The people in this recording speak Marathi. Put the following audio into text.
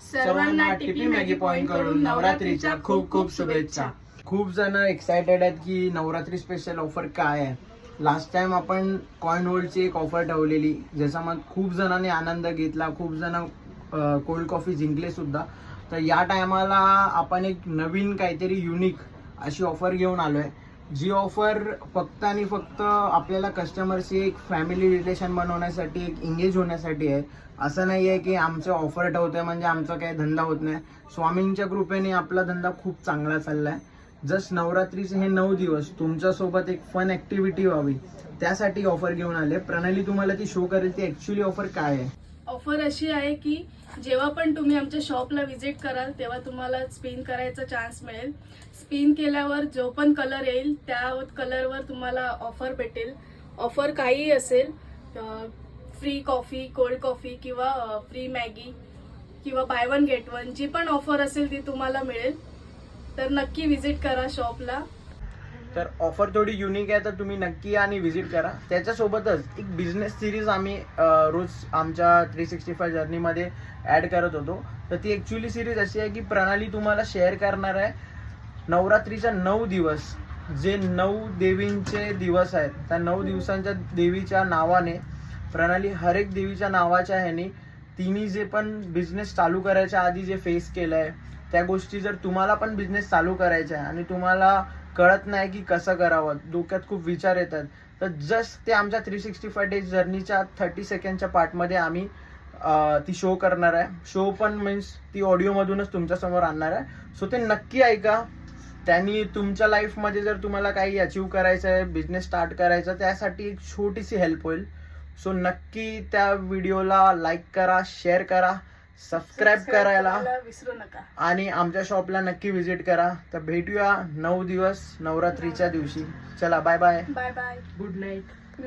सर्वांना टिपी मॅगी पॉइंट कडून नवरात्रीच्या खूप खूप शुभेच्छा. खूप जण एक्सायटेड आहेत की नवरात्री स्पेशल ऑफर काय आहे. लास्ट टाइम आपण कॉइन होल्डची एक ऑफर ठेवलेली, ज्याच्यामध्ये खूप जणांनी आनंद घेतला, खूप जण कोल्ड कॉफी जिंकले सुद्धा. तर या टायमाला आपण एक नवीन काहीतरी युनिक अशी ऑफर घेऊन आलो आहे, जी ऑफर फक्त आणि फक्त आपल्याला कस्टमरशी एक फॅमिली रिलेशन बनवण्यासाठी, एक एंगेज होण्यासाठी आहे. असं नाही आहे की आमचं ऑफर ठेवतोय म्हणजे आमचा काही धंदा होत नाही. स्वामींच्या कृपेने आपला धंदा खूप चांगला चालला आहे. जस्ट नवरात्रीचे हे 9 दिवस तुमच्यासोबत एक फन ॲक्टिव्हिटी व्हावी, त्यासाठी ऑफर घेऊन आले. प्रणाली तुम्हाला ती शो करेल ती ॲक्च्युली ऑफर काय आहे. ऑफर अशी आहे की जेव्हा पण तुम्ही आमच्या शॉपला व्हिजिट कराल तेव्हा तुम्हाला स्पिन करायचा चान्स मिळेल. स्पिन केल्यावर जो पण कलर येईल त्या कलरवर तुम्हाला ऑफर भेटेल. ऑफर काहीही असेल, फ्री कॉफी, कोल्ड कॉफी किंवा फ्री मॅगी किंवा बाय वन गेट वन, जी पण ऑफर असेल ती तुम्हाला मिळेल. तर नक्की व्हिजिट करा शॉपला. तर ऑफर थोडी युनिक आहे, तर तुम्ही नक्की या आणि व्हिजिट करा. त्याच्यासोबतच एक बिझनेस सिरीज आम्ही रोज आमच्या 365 जर्नीमध्ये ॲड करत होतो. तर ती ॲक्च्युली सिरीज अशी आहे की प्रणाली तुम्हाला शेअर करणार आहे नवरात्रीच्या 9 दिवस, जे 9 देवींचे दिवस आहेत. त्या 9 दिवसांच्या देवीच्या नावाने प्रणाली हर एक देवीच्या नावाच्या ह्याने तिने जे पण बिझनेस चालू करायच्या आधी जे फेस केलं आहे त्या गोष्टी, जर तुम्हाला पण बिझनेस चालू करायचा आहे आणि तुम्हाला कळत नाही की कसं करावं, डोक्यात खूप विचार येतात, तर जस्ट ते आमच्या 365 डेज जर्नीच्या 30 सेकंडच्या पार्टमध्ये आम्ही ती शो करणार आहे. शो पण मीन्स ती ऑडिओमधूनच तुमच्यासमोर आणणार आहे. सो ते नक्की ऐका. त्यांनी तुमच्या लाईफमध्ये जर तुम्हाला काही अचीव करायचं आहे, बिझनेस स्टार्ट करायचा, त्यासाठी एक छोटीशी हेल्प होईल. सो नक्की त्या व्हिडिओला लाईक करा, शेअर करा, सबस्क्राईब करायला विसरू नका आणि आमच्या शॉपला नक्की व्हिजिट करा. तर भेटूया 9 दिवस नवरात्रीच्या दिवशी. चला bye bye. Bye bye. Good night.